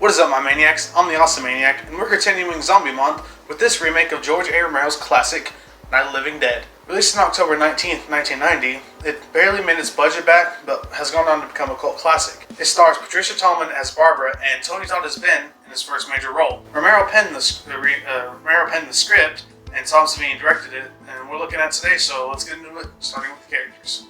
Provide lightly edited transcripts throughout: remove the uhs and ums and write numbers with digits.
What is up, my maniacs? I'm the Awesome Maniac, and we're continuing Zombie Month with this remake of George A. Romero's classic, Night of the Living Dead. Released on October 19th, 1990, it barely made its budget back, but has gone on to become a cult classic. It stars Patricia Tallman as Barbara and Tony Todd as Ben in his first major role. Romero penned the script, and Tom Savini directed it, and we're looking at today, so let's get into it, starting with the characters.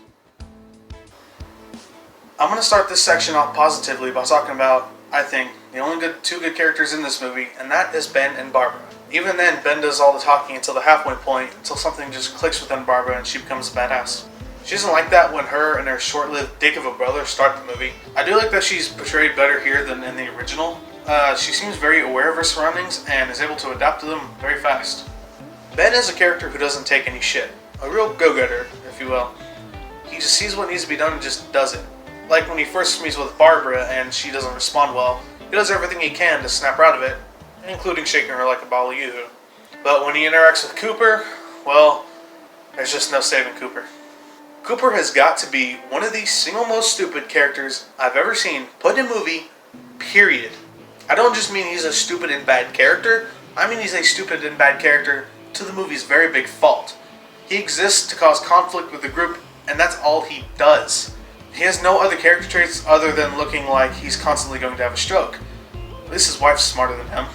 I'm going to start this section off positively by talking about, I think, the only two good characters in this movie, and that is Ben and Barbara. Even then, Ben does all the talking until the halfway point, until something just clicks within Barbara and she becomes a badass. She isn't like that when her and her short-lived dick of a brother start the movie. I do like that she's portrayed better here than in the original. She seems very aware of her surroundings and is able to adapt to them very fast. Ben is a character who doesn't take any shit. A real go-getter, if you will. He just sees what needs to be done and just does it. Like when he first meets with Barbara and she doesn't respond well, he does everything he can to snap her out of it, including shaking her like a ball of yoo-hoo. But when he interacts with Cooper, well, there's just no saving Cooper. Cooper has got to be one of the single most stupid characters I've ever seen put in a movie, period. I don't just mean he's a stupid and bad character, I mean he's a stupid and bad character to the movie's very big fault. He exists to cause conflict with the group, and that's all he does. He has no other character traits other than looking like he's constantly going to have a stroke. At least his wife's smarter than him.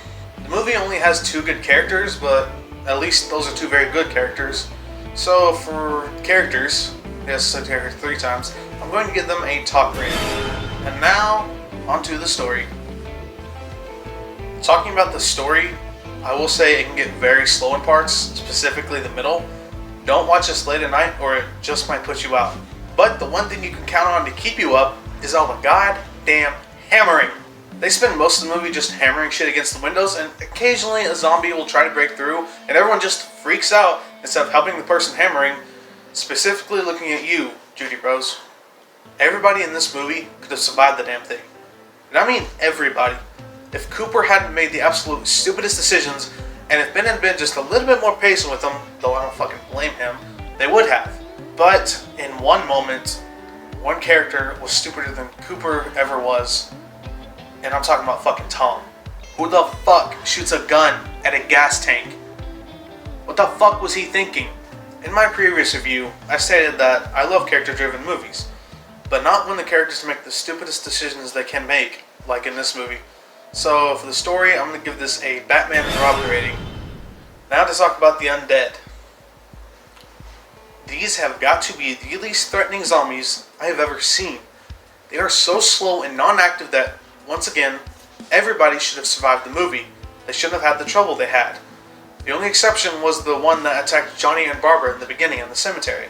The movie only has two good characters, but at least those are two very good characters. So for characters, yes, I said character 3 times, I'm going to give them a top rating. And now, onto the story. Talking about the story, I will say it can get very slow in parts, specifically the middle. Don't watch this late at night or it just might put you out. But the one thing you can count on to keep you up is all the goddamn hammering. They spend most of the movie just hammering shit against the windows, and occasionally a zombie will try to break through, and everyone just freaks out instead of helping the person hammering, specifically looking at you, Judy Rose. Everybody in this movie could have survived the damn thing. And I mean everybody. If Cooper hadn't made the absolute stupidest decisions, and if Ben had been just a little bit more patient with them, though I don't fucking blame him, they would have. But in one moment, one character was stupider than Cooper ever was. And I'm talking about fucking Tom. Who the fuck shoots a gun at a gas tank? What the fuck was he thinking? In my previous review, I stated that I love character-driven movies. But not when the characters make the stupidest decisions they can make, like in this movie. So for the story, I'm going to give this a Batman and Robin rating. Now to talk about the undead. These have got to be the least threatening zombies I have ever seen. They are so slow and non-active that, once again, everybody should have survived the movie. They shouldn't have had the trouble they had. The only exception was the one that attacked Johnny and Barbara in the beginning in the cemetery.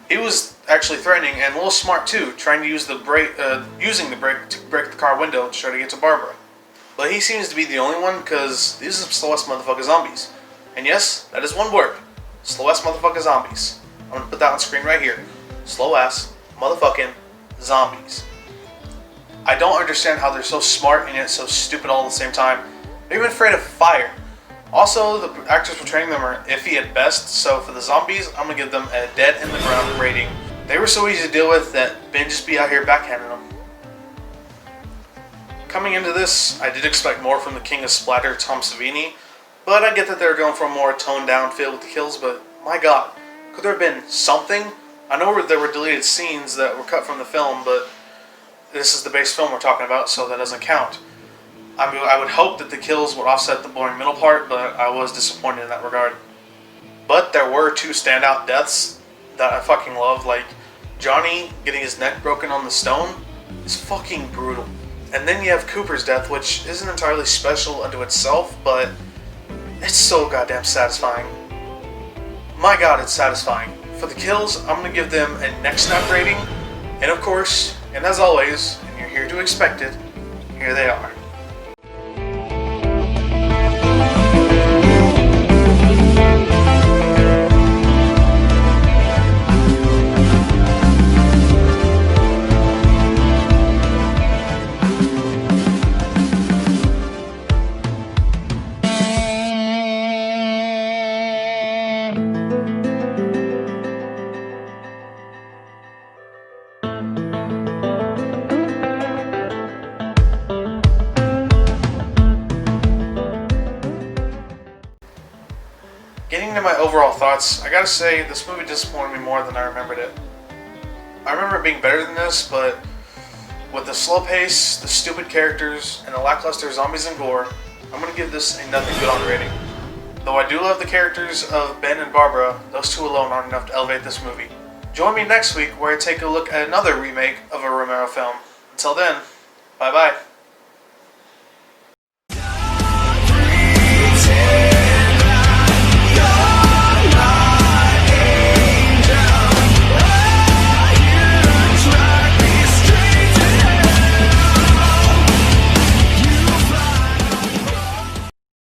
He was actually threatening and a little smart too, trying to use using the brake to break the car window to try to get to Barbara. But he seems to be the only one because these are some slow-ass motherfucker zombies. And yes, that is one word. Slow-ass motherfucker zombies. I'm going to put that on screen right here. Slow-ass motherfucking zombies. I don't understand how they're so smart and yet so stupid all at the same time. They're even afraid of fire. Also, the actors portraying them are iffy at best, so for the zombies, I'm going to give them a dead in the ground rating. They were so easy to deal with that Ben just be out here backhanding them. Coming into this, I did expect more from the king of splatter, Tom Savini, but I get that they were going for a more toned down feel with the kills, but my god, could there have been something? I know there were deleted scenes that were cut from the film, but this is the base film we're talking about, so that doesn't count. I would hope that the kills would offset the boring middle part, but I was disappointed in that regard. But there were 2 standout deaths that I fucking love, like Johnny getting his neck broken on the stone is fucking brutal. And then you have Cooper's death, which isn't entirely special unto itself, but it's so goddamn satisfying. My god, it's satisfying. For the kills, I'm going to give them a neck snap rating, and of course, and as always, and you're here to expect it, here they are. Getting into my overall thoughts, I gotta say this movie disappointed me more than I remembered it. I remember it being better than this, but with the slow pace, the stupid characters, and the lackluster zombies and gore, I'm gonna give this a nothing good on rating. Though I do love the characters of Ben and Barbara, those two alone aren't enough to elevate this movie. Join me next week where I take a look at another remake of a Romero film. Until then, bye bye.